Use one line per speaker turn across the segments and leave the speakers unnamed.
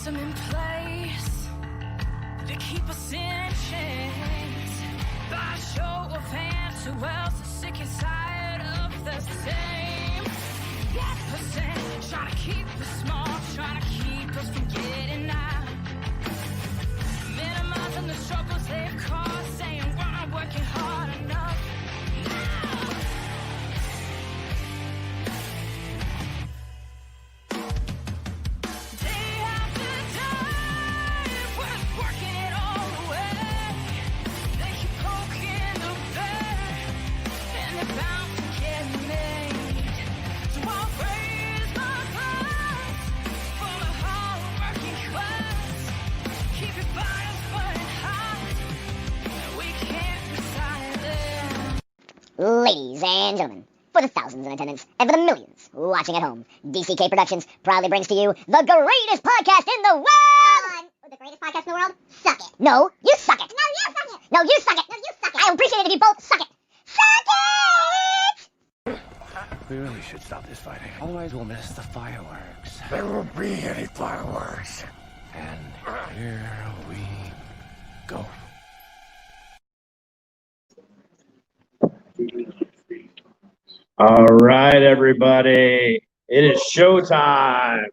system in place to keep us in chains. By a show of hands, who else is sick and tired of the same? 1% trying to keep us small, trying to keep us from getting out. Minimizing the struggles they've caused, saying we're not working hard enough.
Ladies and gentlemen, for the thousands in attendance and for the millions watching at home, DCK Productions proudly brings to you the greatest podcast in the world! The greatest podcast in the world? Suck it. No, you suck it. No, you suck it. No, you suck it. No, you suck it. I appreciate it if you both suck it. Suck it!
We really should stop this fighting. Otherwise we'll miss the fireworks.
There won't be any fireworks.
And here we go.
All right, everybody. It is showtime.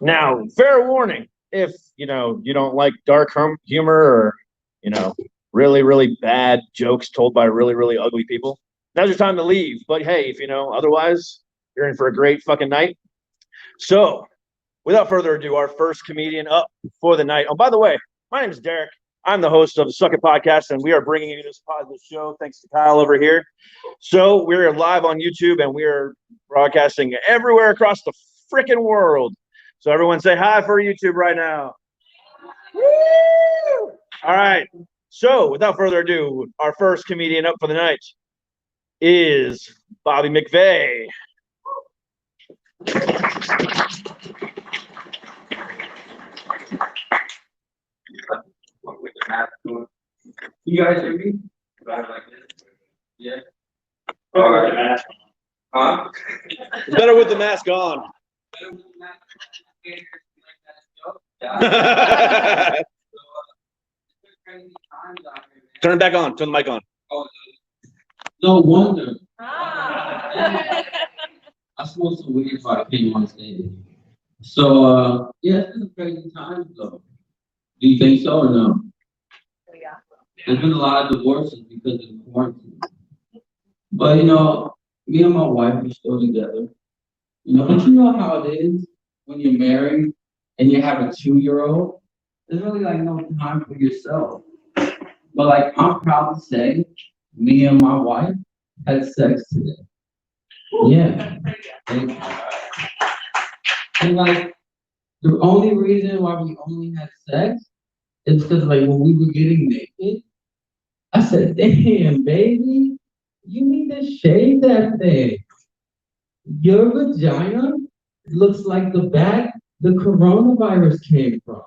Now, fair warning, if you don't like dark humor or really, really bad jokes told by really, really ugly people, now's your time to leave. But hey, if otherwise, you're in for a great fucking night. So, without further ado, our first comedian up for the night. Oh, by the way, my name is Derek. I'm the host of the Suck It Podcast, and we are bringing you this show thanks to Kyle over here. So we're live on YouTube, and we are broadcasting everywhere across the freaking world. So everyone say hi for YouTube right now. Woo! All right. So without further ado, our first comedian up for the night is Bobby McVay.
With the mask on. You guys hear me? Like this? Yeah.
All right. Mask
on. Huh?
It's better with the mask on.
Better with the mask on. Yeah.
Turn it back on. Turn the mic on.
Oh, no wonder. I'm supposed to wait if I came on stage. So, yeah, it's been a crazy time, though. Do you think so or no?
Yeah.
There's been a lot of divorces because of quarantine. But me and my wife are still together. But you know how it is when you're married and you have a 2-year-old? There's really no time for yourself. But I'm proud to say, me and my wife had sex today. Yeah. And the only reason why we only had sex is because when we were getting naked, I said, damn, baby, you need to shave that thing. Your vagina looks like the bag the coronavirus came from.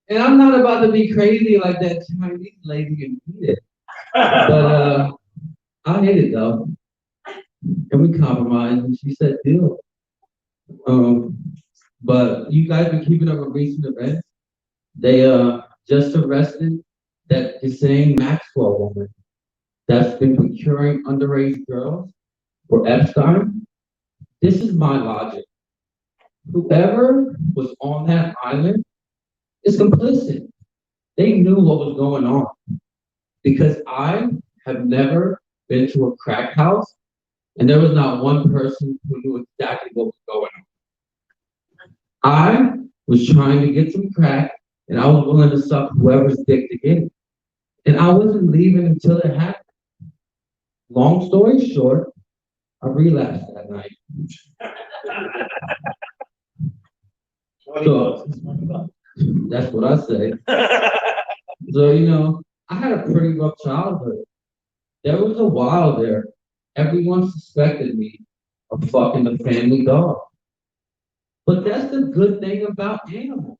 And I'm not about to be crazy like that Chinese lady and eat it. But I hate it though. And we compromised and she said, deal. But you guys been keeping up with recent events. They just arrested that Ghislaine Maxwell woman that's been procuring underage girls for Epstein. This is my logic. Whoever was on that island is complicit. They knew what was going on. Because I have never been to a crack house, and there was not one person who knew exactly what was going on. I was trying to get some crack, and I was willing to suck whoever's dick to get it. And I wasn't leaving until it happened. Long story short, I relapsed that night. So, that's what I say. So, I had a pretty rough childhood. There was a while there, everyone suspected me of fucking the family dog. But that's the good thing about animals.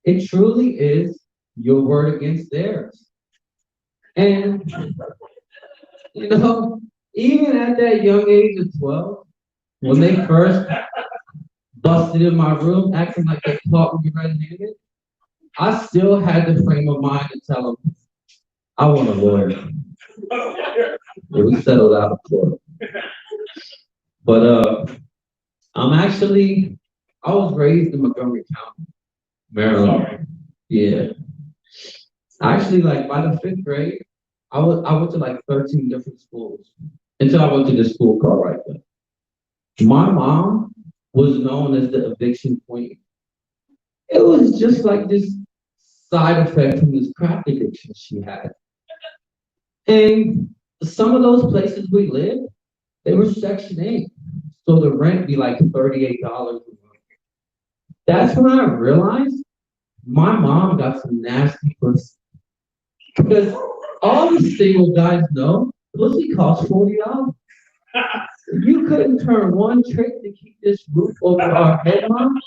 It truly is your word against theirs. And, even at that young age of 12, when they first busted in my room acting like they caught me red-handed, I still had the frame of mind to tell them, I want a lawyer. It was settled out of court. But I was raised in Montgomery County, Maryland. Yeah. Actually, like by the fifth grade, I went to like 13 different schools until I went to this school called right there. My mom was known as the eviction queen. It was just like this side effect from this crack addiction she had. And some of those places we lived, they were Section 8. So the rent be like $38 a month. That's when I realized my mom got some nasty pussy. Because all the single guys know, pussy costs $40. You couldn't turn one trick to keep this roof over our head, Mom?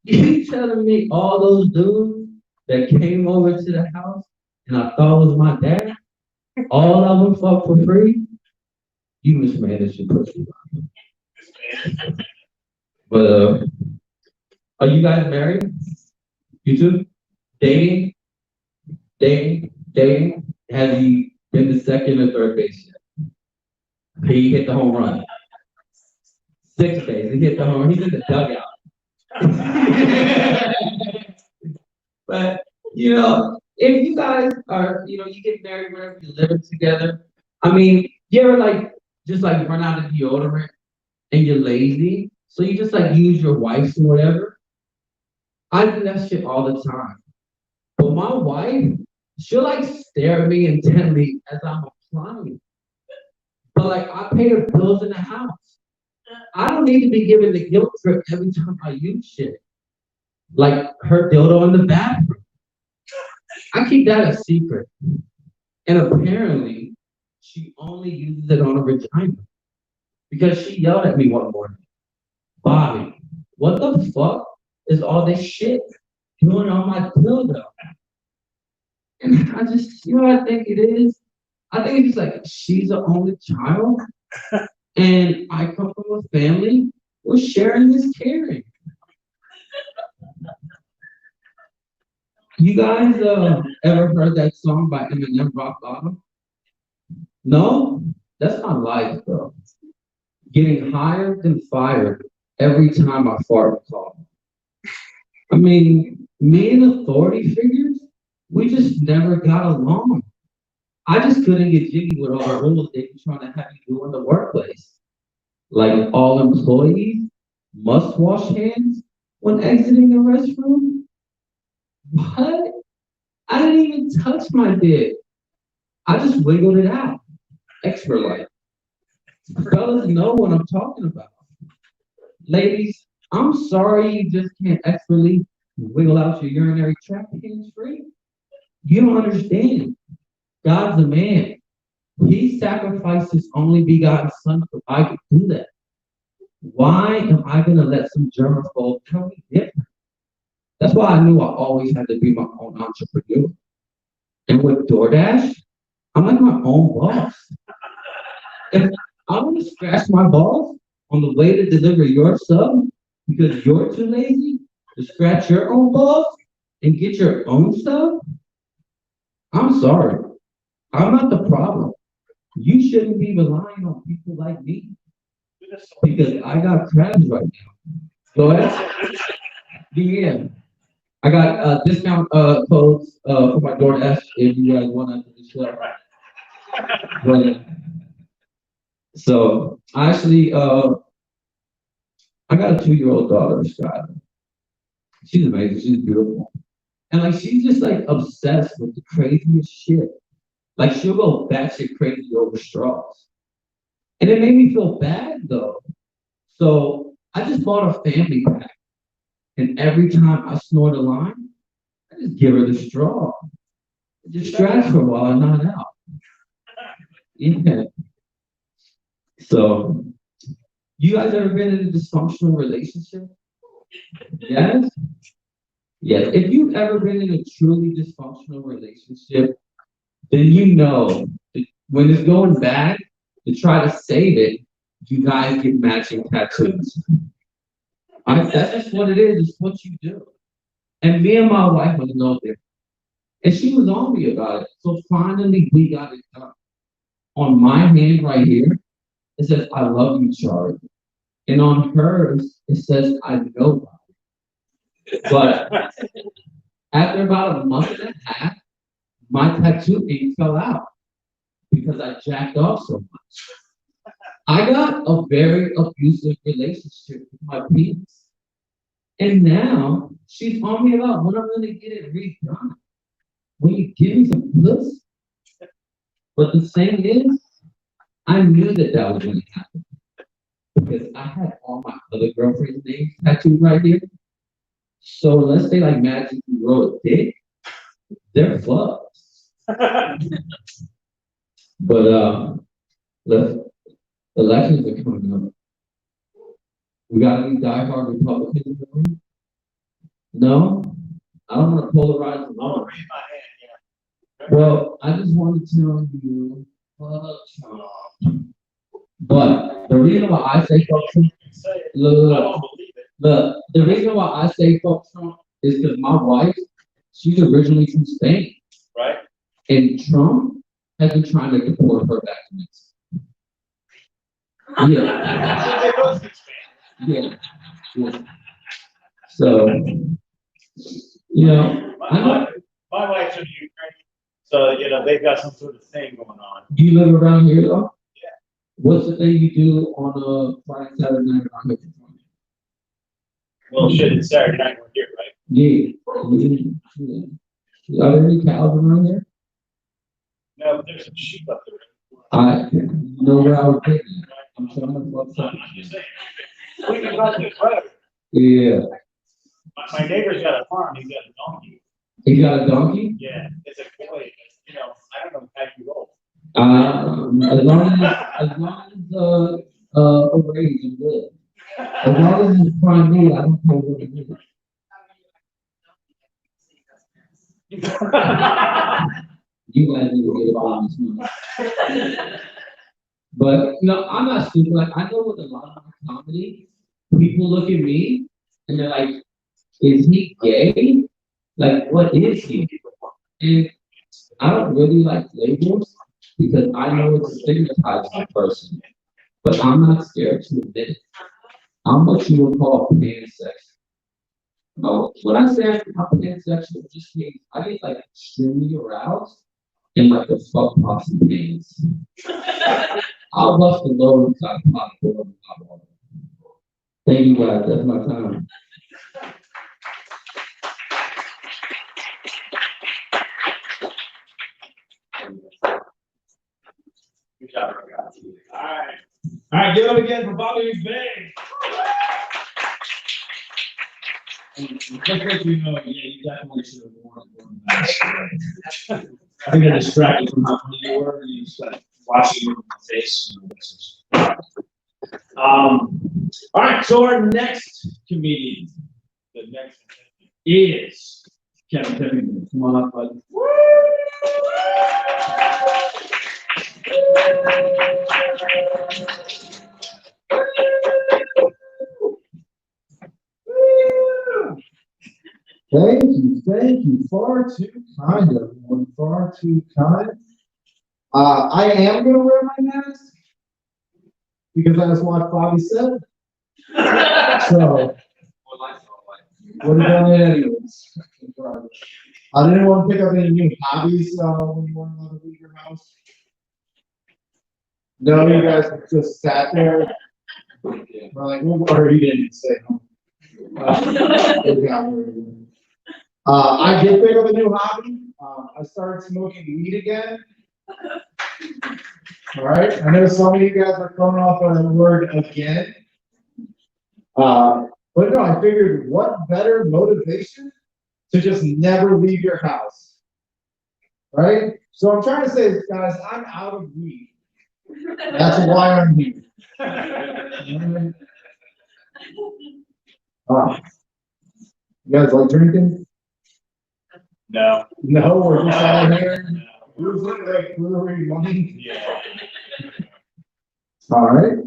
You telling me all those dudes that came over to the house and I thought was my dad, all of them fuck for free? You mismanaged your pussy. But are you guys married? You two? Dating? Dating? Have you been to second or third base yet? He hit the home run. Sixth base, he hit the home run. He's in the dugout. But, if you guys are, you get married whenever you're living together. I mean, you ever just run out of deodorant and you're lazy, so you just use your wife's or whatever. I do that shit all the time. But my wife, she'll stare at me intently as I'm applying. But I pay the bills in the house. I don't need to be given the guilt trip every time I use shit. Like her dildo in the bathroom. I keep that a secret. And apparently, she only uses it on her vagina. Because she yelled at me one morning, Bobby, what the fuck is all this shit doing on my dildo? And I just, what I think it is? I think it's just she's the only child. And I come from a family where sharing is caring. You guys ever heard that song by Eminem, Rock Bottom? No? That's my life, bro. Getting higher than fired every time I fart call. I mean, me and authority figures, we just never got along. I just couldn't get jiggy with all the rules they were trying to have you do in the workplace. Like all employees must wash hands when exiting the restroom. What? I didn't even touch my dick. I just wiggled it out. Extra light. Fellas know what I'm talking about. Ladies, I'm sorry you just can't expertly wiggle out your urinary tract hands free. You don't understand. God's a man. He sacrificed his only begotten son so I could do that. Why am I going to let some germaphobe tell me different? That's why I knew I always had to be my own entrepreneur. And with DoorDash, I'm like my own boss. If I want to scratch my balls on the way to deliver your sub because you're too lazy to scratch your own balls and get your own stuff, I'm sorry. I'm not the problem. You shouldn't be relying on people like me because I got crabs right now. Go ahead. Yeah. I got discount codes for my DoorDash if you guys want to do the show. But, so I actually I got a 2-year-old daughter, Skylar. She's amazing. She's beautiful, and she's just obsessed with the craziest shit. She'll go batshit crazy over straws, and it made me feel bad though. So I just bought a family pack, and every time I snort a line, I just give her the straw. It distracts her while I'm not out. Yeah. So, you guys ever been in a dysfunctional relationship? Yes? Yes. If you've ever been in a truly dysfunctional relationship, then you know that when it's going bad, to try to save it, you guys get matching tattoos. That's just what it is. It's what you do. And me and my wife was no different. And she was on me about it. So finally, we got it done. On my hand right here, it says, I love you, Charlie. And on hers, it says, I know. But after about a month and a half, my tattoo ink fell out because I jacked off so much. I got a very abusive relationship with my penis. And now she's on me about when I'm going to get it redone. Will you give me some pussy? But the thing is, I knew that was going to happen because I had all my other girlfriends' names tattooed right here. So let's say like Magic wrote a dick, they're fucked. But the elections are coming up. We got any diehard Republicans in the room? No? I don't want to polarize the room. Well, I just want to tell you, fuck Trump. But the reason why I say fuck Trump, the reason why I say fuck Trump is because my wife, she's originally from Spain.
Right.
And Trump has been trying to deport her back to Mexico. Yeah. Yeah. So, you know,
my wife's from Ukraine, so they've got some sort of thing going on.
Do you live around here though? Yeah. What's the thing you do on a Friday, Saturday night around here?
Well, shit, it's Saturday night we're here, right?
Yeah. Are there any cows around here?
No, but there's some sheep up there.
I know where I was thinking. I'm trying to fuck something.
I'm just saying. We can go this road.
Yeah.
My neighbor's got a farm. He's got a donkey.
He got a donkey?
Yeah, it's a boy. I don't know how you roll.
As long as a raise is good. As long as it's prime meat, I don't care what it is. You guys need to get on this one. But I'm not stupid. Like I know with a lot of my comedy, people look at me and they're like, is he gay? Like what is he? And I don't really like labels because I know it's stigmatized a person. But I'm not scared to admit it. I'm what you would call pansexual. When I say I'm pansexual, it just means I get like extremely aroused and like the fuck pops and pains. I'll bust the lower inside pop for them. Thank you guys, that's my time.
Good job, guys. All right, give it up again for Bobby McVay. Just you know, you definitely should have worn that. I think I distracted from how funny you were. You started watching your face. All right, so our next comedian, is Kevin Kiffington. Come on up, bud.
Thank you. Far too kind, everyone. Far too kind. I am gonna wear my mask because I just watched Bobby said. So what about it anyways? I didn't want to pick up any new hobbies when you weren't allowed to leave your house. No, you guys just sat there. We're like, or you didn't say no. I did pick up a new hobby. I started smoking weed again. All right. I know some of you guys are coming off on the word again. But no, I figured what better motivation to just never leave your house. Right? So I'm trying to say, guys, I'm out of weed. That's why I'm here. You guys like drinking?
No.
No, we're just out here. Who's it like brewery money?
Yeah.
All right.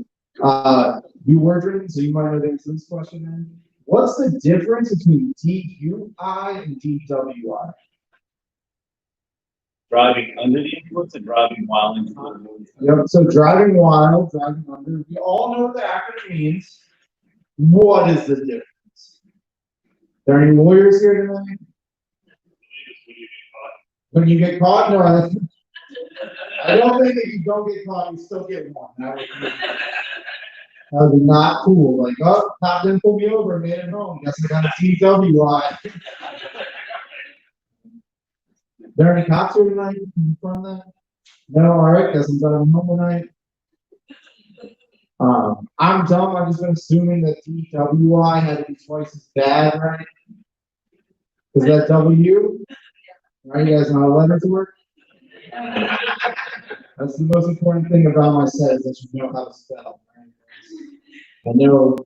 You were drinking, so you might know the answer to this question then. What's the difference between DUI and DWI?
Driving under the influence and driving while intoxicated.
Yep, so driving while, driving under. We all know what the acronym means. What is the difference? Are there any lawyers here tonight? When you get caught? No, I don't think if you don't get caught, you still get one. That would be not cool. Like, oh, cop didn't pull me over, made it home. Guess I got a DWI. There any cops here tonight? Can you confirm that? No, all right. Guess I'm driving home tonight. I'm dumb. I've just been assuming that DWI had to be twice as bad, right? Is that W? Right? You guys know how letters work? That's the most important thing about my set is that you know how to spell. Right? I know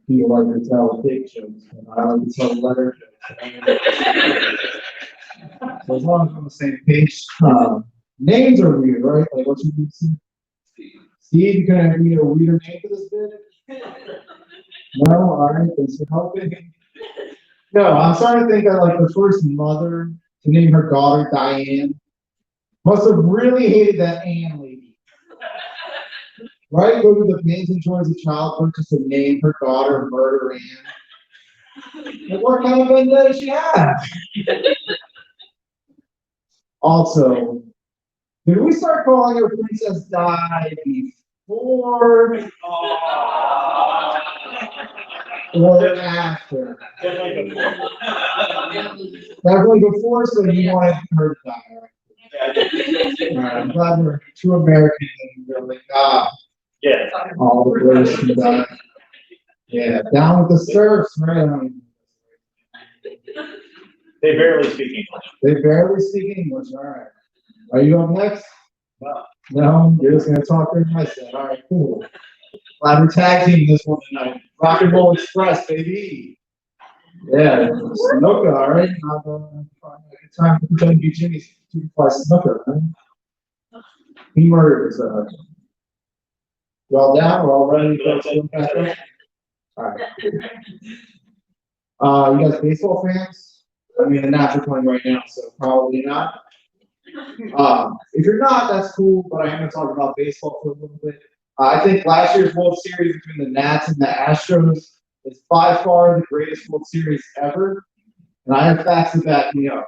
people like to tell big jokes, but I like to tell letter jokes. So as long as we're on the same page, names are weird, right? Like what you need to see. Steve, you gonna need a weirder name for this bit? No? All right, thanks for helping. No, I'm starting to think that like the first mother to name her daughter Diane must have really hated that Ann lady. Right? Go to the pains and joys of childhood just to name her daughter Murder Ann. Like, what kind of vendetta does she have? Also, did we start calling her Princess Di before or after? Definitely before, so you wanted her to die, right? All right, I'm glad we're two Americans and we're like,
Yeah.
all the British can die. Yeah, down with the serfs, right?
They barely speak English.
They barely speak English, all right. Are you up next?
Wow.
No, you're just gonna talk during my set. All right, cool. Glad we're tag teaming this one tonight. Rock and Roll Express, baby. Yeah, snooker, all right. Good time to pretend to be Jimmy's to play snooker, right? He murders. You all down? We're all ready to go back up? All right. You guys baseball fans? I mean, the Nats are playing right now, so probably not. If you're not, that's cool, but I am going to talk about baseball for a little bit. I think last year's World Series between the Nats and the Astros is by far the greatest World Series ever, and I have facts to back me up.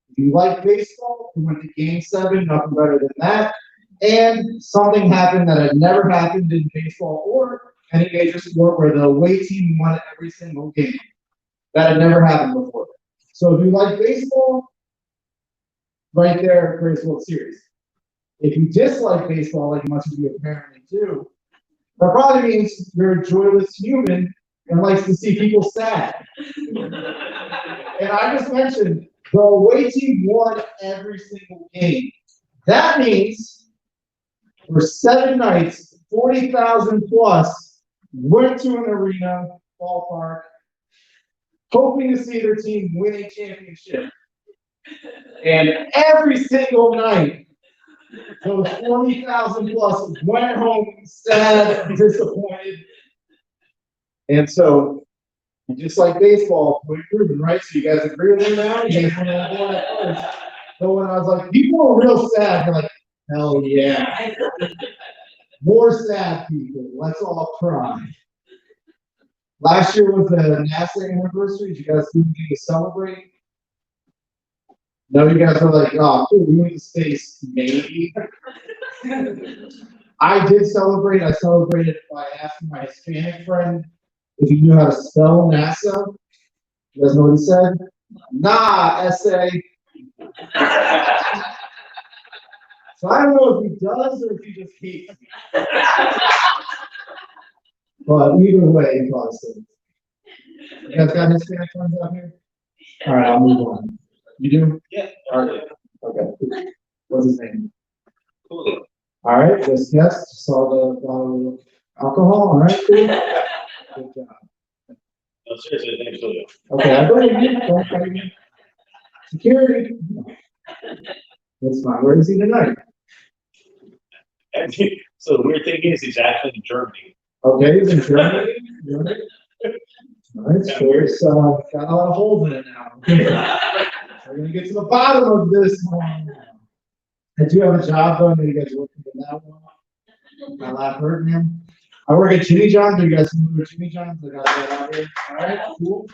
If you like baseball, we went to Game 7, nothing better than that, and something happened that had never happened in baseball or any major sport where the away team won every single game. That had never happened before. So if you like baseball, right there, greatest World Series. If you dislike baseball, like much of you apparently do, that probably means you're a joyless human and likes to see people sad. And I just mentioned the away team won every single game. That means for 7 nights, 40,000 plus went to an arena, ballpark, hoping to see their team win a championship. And every single night, those 40,000 plus went home sad, disappointed. And so, just like baseball, we're proven, right? So you guys agree with me now? You guys want to go at first. So when I was like, people are real sad, they're like, hell yeah. More sad people. Let's all cry. Last year was the NASA anniversary. Did you guys do anything to celebrate? No, you guys were like, oh, cool, we went to space, maybe. I did celebrate. I celebrated by asking my Hispanic friend if he knew how to spell NASA. You guys know what he said? Nah, S-A. So I don't know if he does or if he just hates me. But either way, he probably said. You guys got Hispanic friends out here? All right, I'll move on. You do?
Yeah.
All right. Okay. What's his name?
Cool.
All right. Just yes. Saw the bottle of alcohol. All right. Cool. Good job.
No, seriously, thanks, Julio.
Okay. I believe you. Don't fight me. Security. That's fine. Where is he tonight?
So the weird thing is he's actually in Germany.
Okay, he's in Germany. Nice. There's got a lot of holes in it now. We're gonna get to the bottom of this one. I do have a job though. I know you guys are looking for that one. My laugh hurting him. I work at Jimmy John's. Are you guys familiar with Jimmy John's? I got that out here. All right, cool.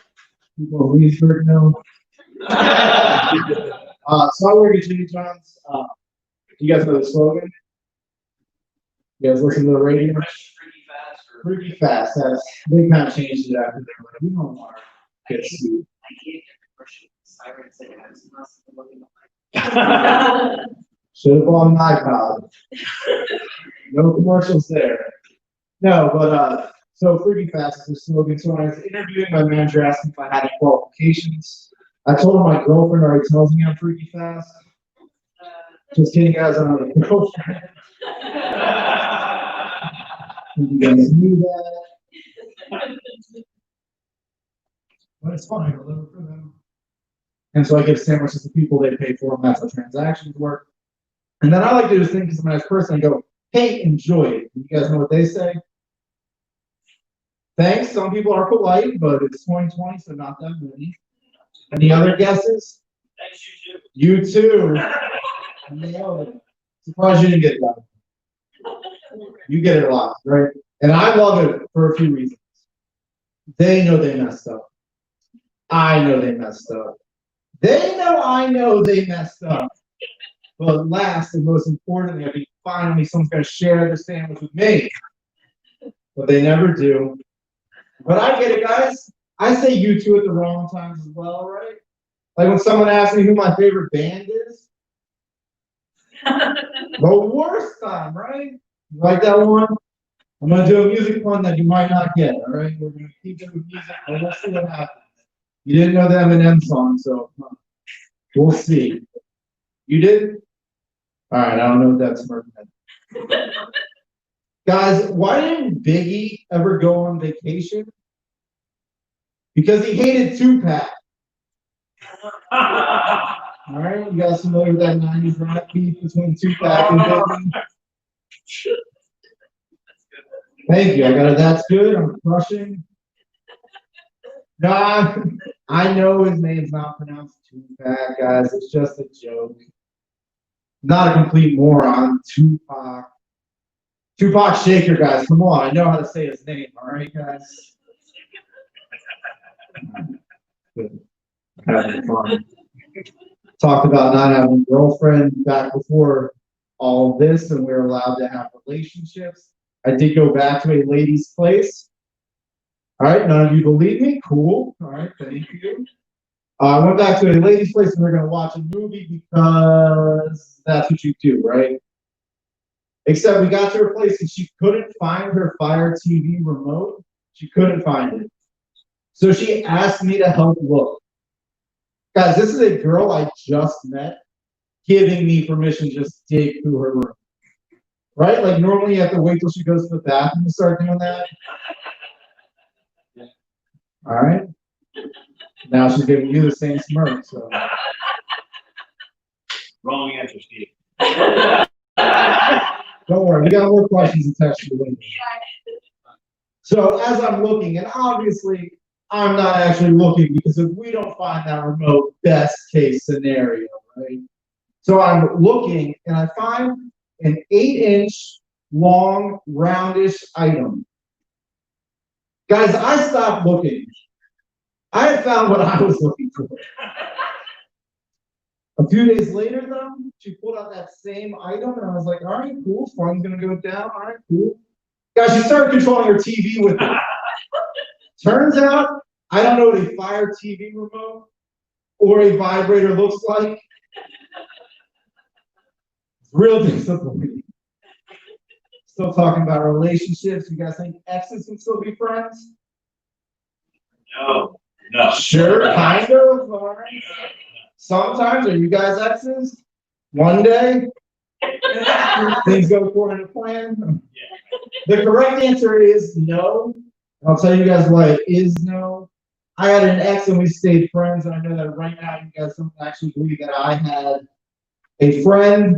People in Leesburg know. So I work at Jimmy John's. You guys know the slogan? You guys listen to the radio? Freaky fast. They kind of changed it after they were like, we don't want to get sued. Should have bought an iPod. No commercials there. No, but so Freaky Fast is the slogan. So when I was interviewing, my manager asked me if I had any qualifications. I told him my girlfriend already tells me I'm freaky fast. Just kidding, guys. I don't have a girlfriend. You guys knew that. But it's fine. I live for them. And so I give sandwiches to people they pay for them. That's how transactions work. And then I like to just think as a nice person, I go, hey, enjoy it. You guys know what they say? Thanks. Some people are polite, but it's 2020, so not that many. Any other guesses?
Thanks, you too.
You too. No. Surprised you didn't get that. You get it a lot, right? And I love it for a few reasons. They know they messed up. I know they messed up. They know I know they messed up. But last and most importantly, I think finally someone's going to share the sandwich with me. But they never do. But I get it, guys. I say you two at the wrong times as well, right? Like when someone asks me who my favorite band is. The worst time, right? You like that one? I'm going to do a music one that you might not get, all right? We're going to keep it with music, and we'll see what happens. You didn't know the Eminem song, so we'll see. You did? All right, I don't know what that smirk meant. Guys, why didn't Biggie ever go on vacation? Because he hated Tupac. All right, you guys familiar with that 90s rap beef between Tupac and Biggie? Thank you. I got it. That's good. I'm crushing. No, I know his name's not pronounced Tupac, guys. It's just a joke. Not a complete moron. Tupac. Tupac Shaker, guys. Come on. I know how to say his name. All right, guys. Good. Having fun. Talked about not having a girlfriend back before all of this, and we were allowed to have relationships. I did go back to a lady's place. All right, none of you believe me? Cool. All right, thank you. I went back to a lady's place and we're going to watch a movie because that's what you do, right? Except we got to her place and she couldn't find her Fire TV remote. She couldn't find it. So she asked me to help look. Guys, this is a girl I just met giving me permission to just dig through her room. Right? Like normally you have to wait till she goes to the bathroom to start doing that. All right. Now she's giving you the same smirk. So.
Wrong answer, Steve.
Don't worry, we got more questions attached to the So as I'm looking, and obviously I'm not actually looking because if we don't find that remote, best case scenario, right? So I'm looking and I find an 8-inch long, roundish item. Guys, I stopped looking. I had found what I was looking for. A few days later, though, she pulled out that same item, and I was like, all right, cool. Fun's going to go down. All right, cool. Guys, she started controlling her TV with it. Turns out, I don't know what a Fire TV remote or a vibrator looks like. Real disappointing. Still talking about relationships. You guys think exes can still be friends?
No. No.
Sure, kind of. All right. Sometimes, are you guys exes? One day, things go according to plan. The correct answer is no. I'll tell you guys why it is no. I had an ex and we stayed friends, and I know that right now you guys don't actually believe that I had a friend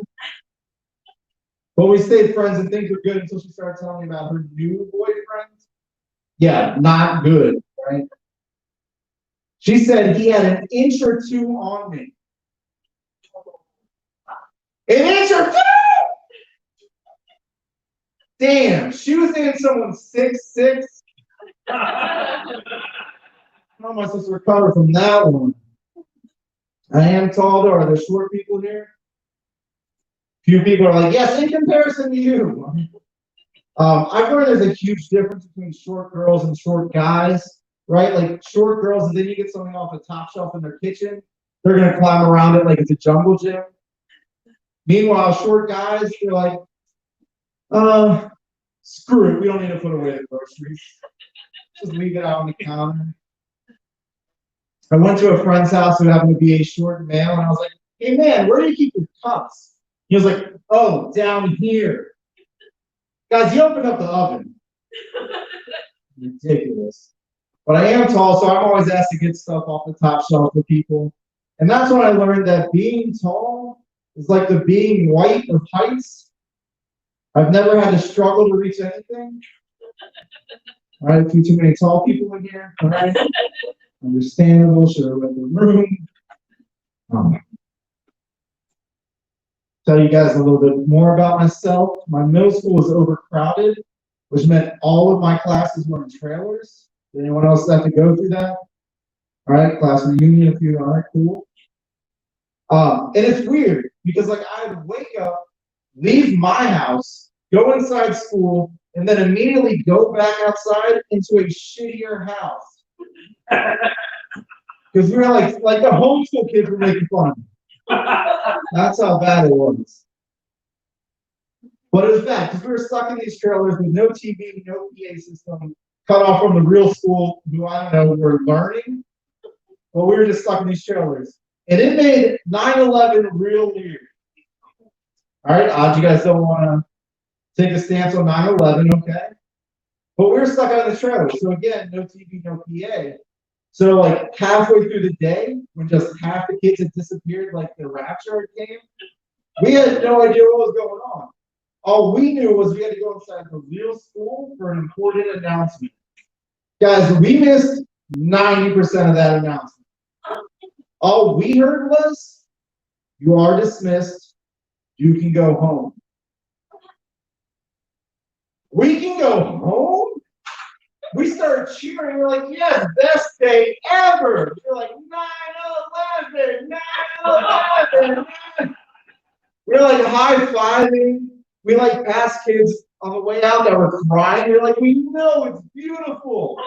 But we stayed friends and things were good until she started telling me about her new boyfriend. Yeah, not good, right? She said he had an inch or two on me. An inch or two! Damn, she was in someone 6'6". How am I supposed to recover from that one? I am tall, though. Are there short people here? Few people are like, yes, in comparison to you. I've learned there's a huge difference between short girls and short guys, right? Like short girls, and then you get something off the top shelf in their kitchen, they're going to climb around it like it's a jungle gym. Meanwhile, short guys, they're like, screw it, we don't need to put away the groceries. Just leave it out on the counter. I went to a friend's house who happened to be a short male, and I was like, hey man, where do you keep your cups? He was like, oh, down here. Guys, he opened up the oven. Ridiculous. But I am tall, so I'm always asked to get stuff off the top shelf for people. And that's when I learned that being tall is like the being white of heights. I've never had to struggle to reach anything. All right, a few too many tall people in here. All right. Understandable, should have read the room. Tell you guys a little bit more about myself. My middle school was overcrowded, which meant all of my classes were in trailers. Did anyone else have to go through that? All right, class reunion, if you are cool. And it's weird because like I would wake up, leave my house, go inside school, and then immediately go back outside into a shittier house. Because we were like the homeschool kids were making fun of me. That's how bad it was. But it was bad because we were stuck in these trailers with no TV, no PA system, cut off from the real school who I don't know were learning. But we were just stuck in these trailers. And it made 9/11 real weird. All right, odds you guys don't want to take a stance on 9/11, okay? But we were stuck out in the trailer. So again, no TV, no PA. So like halfway through the day, when just half the kids had disappeared, like the rapture came, we had no idea what was going on. All we knew was we had to go inside the real school for an important announcement. Guys, we missed 90% of that announcement. All we heard was, you are dismissed, you can go home. We can go home? We started cheering. We're like, yes, best day ever. We're like, 9/11, 9/11. We're like high-fiving. We like passed kids on the way out that were crying. We're like, we know it's beautiful.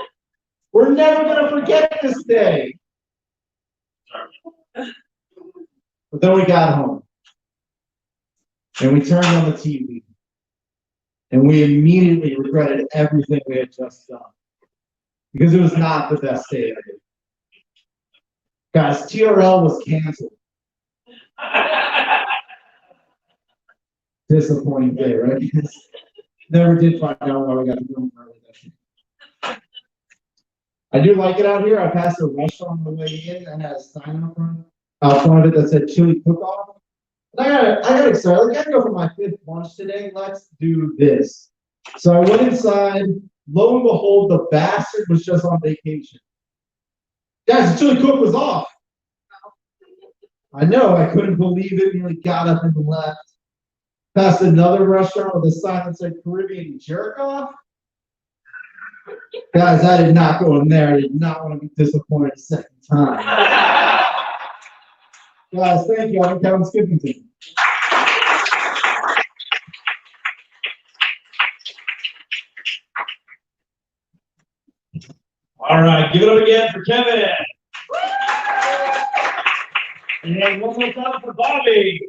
We're never going to forget this day. But then we got home. And we turned on the TV. And we immediately regretted everything we had just done. Because it was not the best day ever. Guys, TRL was canceled. Disappointing day, right? Never did find out why we got to film early that day. I do like it out here. I passed a restaurant on the way in and had a sign out front of it that said chili cook-off. I got excited. Like, I gotta go for my 5th lunch today. Let's do this. So I went inside. Lo and behold, the bastard was just on vacation. Guys, the chili cook was off. I know. I couldn't believe it. He like got up and left. Passed another restaurant with a sign that said Caribbean jerk off. Guys, I did not go in there. I did not want to be disappointed a second time. Guys, thank you. I'm Kevin Kiffington.
All right, give it up again for Kevin. And one more time for Bobby.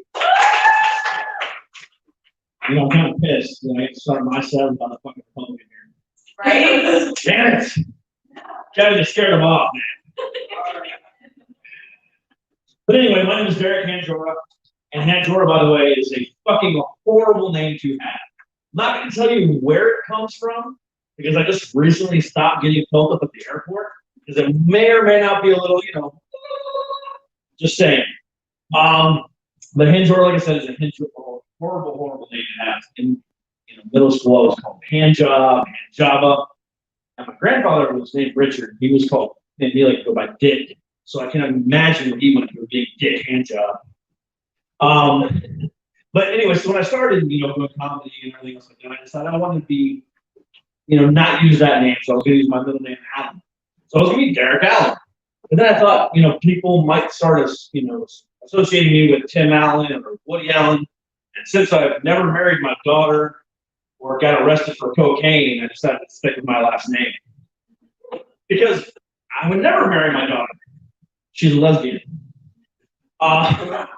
You know, I'm kind of pissed that I get to start my 7th on the fucking Republican here. Right? Damn it. Kevin just scared him off, man. But anyway, my name is Derek Hanjora. And Hanjora, by the way, is a fucking horrible name to have. I'm not going to tell you where it comes from, because I just recently stopped getting filled up at the airport, because it may or may not be a little, you know, just saying. But Hanjora, like I said, is a horrible name to have. In middle school, I was called Hanjaba. And my grandfather was named Richard. He was called, and he liked to go by Dick. So I can imagine what he went through being Dick Hanjob. But anyway, so when I started, doing comedy and everything else like that, I decided I wanted to be, not use that name. So I was going to use my middle name, Allen. So I was going to be Derek Allen. But then I thought, people might start, associating me with Tim Allen or Woody Allen. And since I've never married my daughter or got arrested for cocaine, I decided to stick with my last name. Because I would never marry my daughter. She's a lesbian. But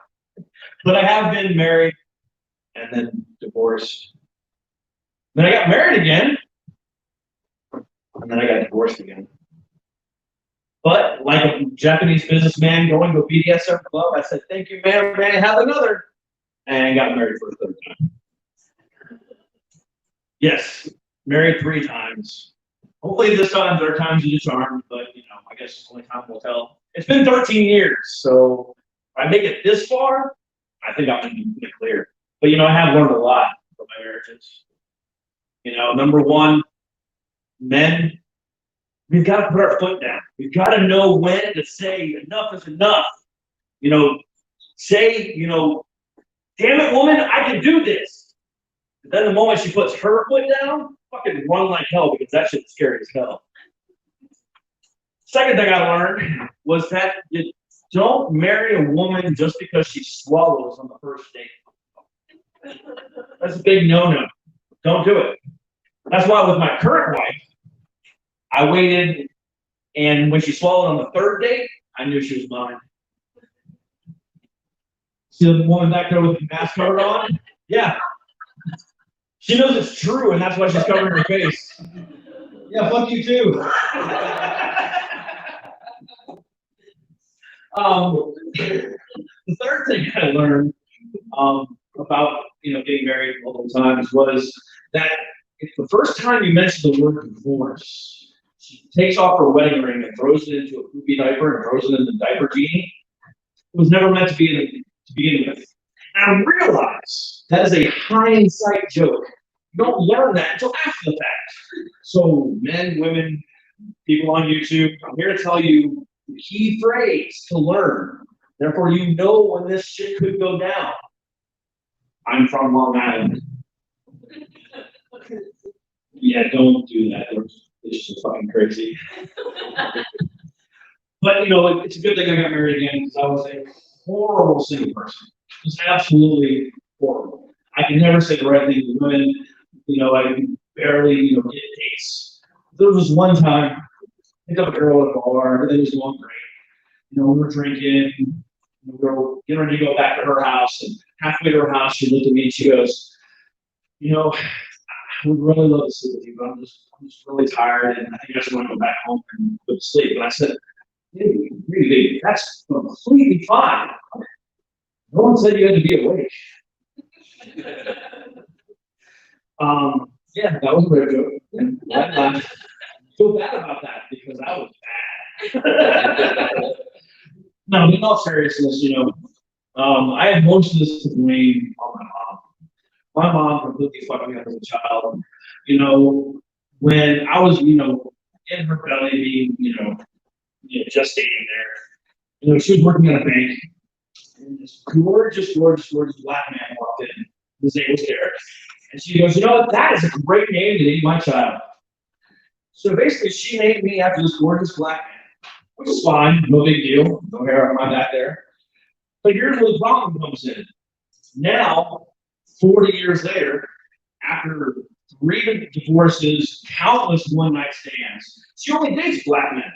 I have been married and then divorced. Then I got married again. And then I got divorced again. But like a Japanese businessman going to a BDSM club, I said, thank you, ma'am, may I have another? And got married for a third time. Yes, married 3 times. Hopefully this time there are times you charm, but I guess only time will tell. It's been 13 years, so if I make it this far, I think I'm in the clear. But I have learned a lot from my marriages. Number one, men, we've got to put our foot down. We've got to know when to say enough is enough. Say, damn it, woman, I can do this. But then the moment she puts her foot down, fucking run like hell, because that shit's scary as hell. Second thing I learned was that you don't marry a woman just because she swallows on the first date. That's a big no-no. Don't do it. That's why with my current wife, I waited, and when she swallowed on the 3rd date, I knew she was mine. See the woman back there with the mask covered on? Yeah. She knows it's true, and that's why she's covering her face. Yeah, fuck you too. The third thing I learned about getting married multiple times was that if the first time you mention the word divorce, she takes off her wedding ring and throws it into a poopy diaper and throws it in the diaper genie. It was never meant to be to begin with. And I realize that is a hindsight joke. You don't learn that until after the fact. So men, women, people on YouTube, I'm here to tell you the key phrase to learn. Therefore, when this shit could go down. I'm from Long Island. Yeah, don't do that. It's just fucking crazy. But it's a good thing I got married again because I was a horrible single person. It was absolutely horrible. I can never say the right thing to women. I can barely, get dates. There was one time, I picked up a girl at a bar, everything was going great. We were drinking, we were getting ready to go back to her house, and halfway to her house, she looked at me and she goes, I would really love to sleep with you, but I'm just really tired, and I think I just want to go back home and go to sleep. And I said, baby, that's completely fine. No one said you had to be awake. Yeah, that was a great joke. And I feel bad about that because I was bad. No, in all seriousness, I had most of this to blame on my mom. My mom completely fucked me up as a child. When I was, in her belly, being, just staying there. She was working at a bank, and this gorgeous black man walked in. His name was Derek. And she goes, that is a great name to name my child. So basically, she named me after this gorgeous black man, which is fine, no big deal, no hair on my back there. But here's where the problem comes in. Now, 40 years later, after 3 divorces, countless one-night stands, she only dates black men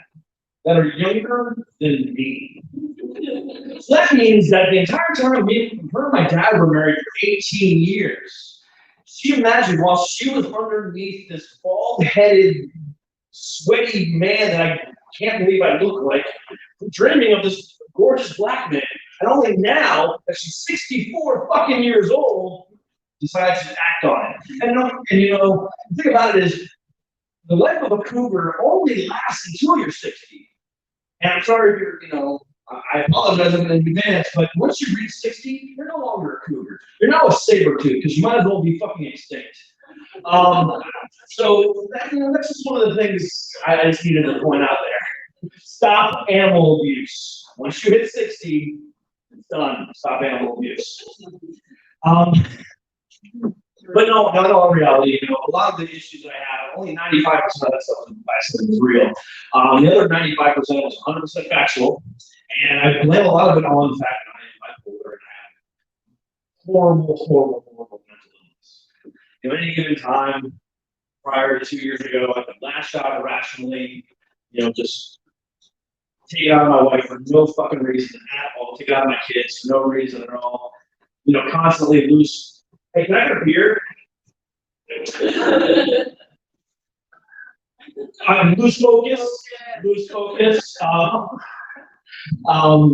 that are younger than me. So that means that the entire time her and my dad were married for 18 years. She imagined while she was underneath this bald-headed, sweaty man that I can't believe I look like, dreaming of this gorgeous black man. And only now that she's 64 fucking years old, decides to act on it. And the thing about it is, the life of a cougar only lasts until you're 60. And I'm sorry if you're, I apologize in advance, but once you reach 60, you're no longer a cougar. You're now a saber tooth because you might as well be fucking extinct. So that's just one of the things I just needed to point out there. Stop animal abuse. Once you hit 60, it's done. Stop animal abuse. But no, not all reality. A lot of the issues I have, only 95% of that stuff is real. The other 95% is 100% factual, and I blame a lot of it on the fact that I am bipolar and I have horrible mental illness. At any given time, prior to 2 years ago, I could lash out irrationally, just take it out on my wife for no fucking reason at all, take it out on my kids for no reason at all, constantly lose. Hey, can I get a beer? I lose focus. And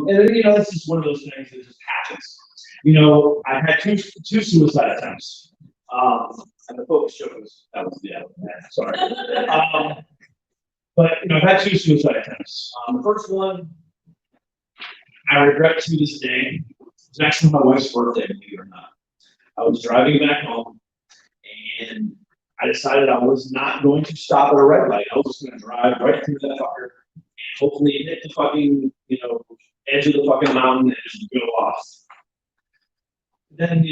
then, it's just one of those things that just happens. I've had two suicide attempts. And the focus show that was the other one. Sorry. But, I've had two suicide attempts. The first one, I regret to this day. It was actually my wife's birthday, believe it or not. I was driving back home, and I decided I was not going to stop at a red light. I was just going to drive right through that fucker, and hopefully hit the fucking, edge of the fucking mountain and just go off. Then,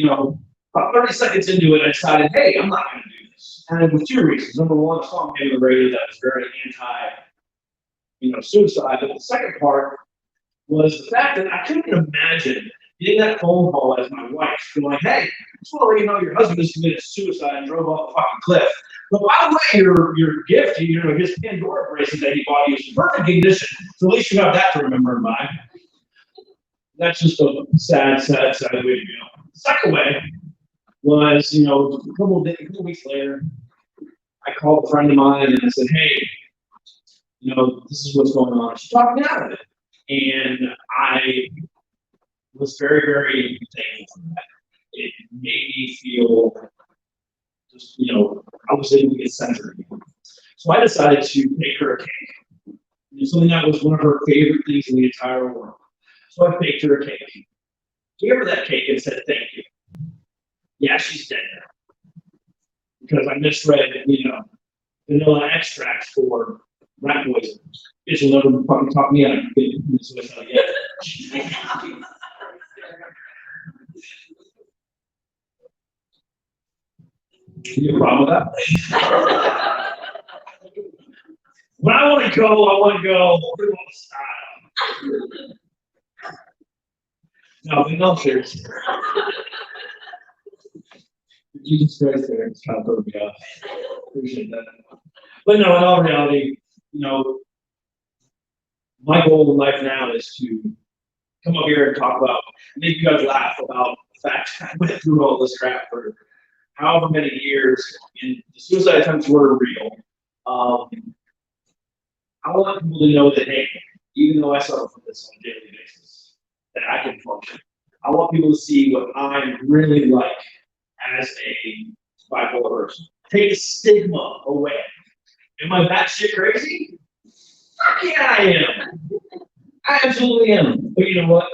about 30 seconds into it, I decided, hey, I'm not going to do this. And it was two reasons. Number one, I saw a man on the radio that was very suicide. But the second part was the fact that I couldn't imagine getting that phone call as my wife, going, hey, I just want to let you know your husband just committed suicide and drove off the fucking cliff. But by the way, your gift, his Pandora bracelet that he bought you is in perfect condition. So at least you have that to remember him by. That's just a sad way to go. The second way was, a couple weeks later, I called a friend of mine and I said, hey, this is what's going on. She talked me out of it. And I was very, very thankful for that. It made me feel just, I was able to get centered again. So I decided to make her a cake. Something that was one of her favorite things in the entire world. So I baked her a cake. Gave her that cake and said, thank you. Yeah, she's dead now. Because I misread, vanilla extracts for rat poison. Bitch will never fucking talk me out of getting suicide again. You have a problem with that? When I want to go pretty well style. No, seriously. Jesus Christ, there, it's kind of put me off. Appreciate that. But no, in all reality, my goal in life now is to come up here and talk about, make you guys laugh about the fact that I went through all this crap for however many years, and the suicide attempts were real. I want people to know that, hey, even though I suffer from this on a daily basis, that I can function. I want people to see what I'm really like as a bipolar person. Take the stigma away. Am I batshit crazy? Fuck yeah, I am. I absolutely am. But you know what?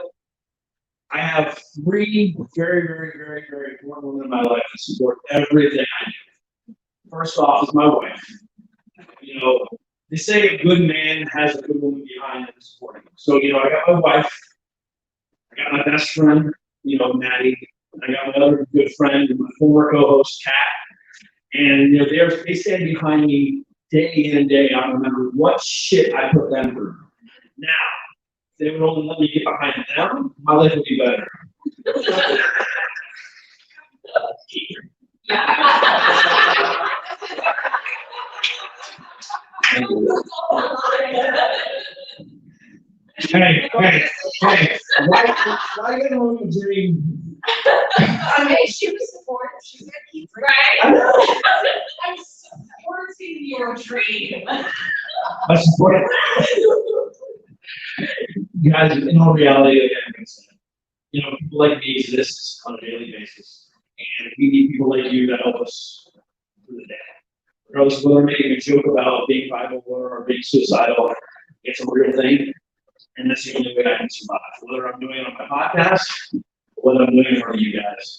I have three very, very, very, very important women in my life that support everything I do. First off is my wife. They say a good man has a good woman behind him supporting him. So, I got my wife, I got my best friend, Maddie, I got my other good friend, my former co-host, Kat. And, they stand behind me day in and day out, no matter what shit I put them through. Now, if they would only let me get behind them, my life would be better. Hey, why get along the dream?
Okay, she was supportive. She's gonna keep right. I'm supporting your dream.
I support it. Guys, in all reality, again, people like me exist on a daily basis, and we need people like you that help us through the day. Regardless of whether I'm making a joke about being bipolar or being suicidal, it's a real thing, and that's the only way I can survive. Whether I'm doing it on my podcast, what I'm doing for you guys.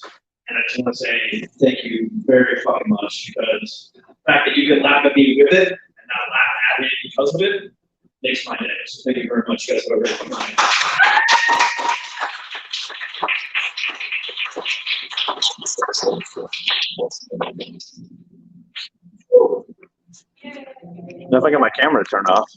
And I just want to say thank you very fucking much, because the fact that you can laugh at me with it and not laugh at me because of it makes my day. So thank you very much, guys. Have a great night.
I think I got my camera turned off.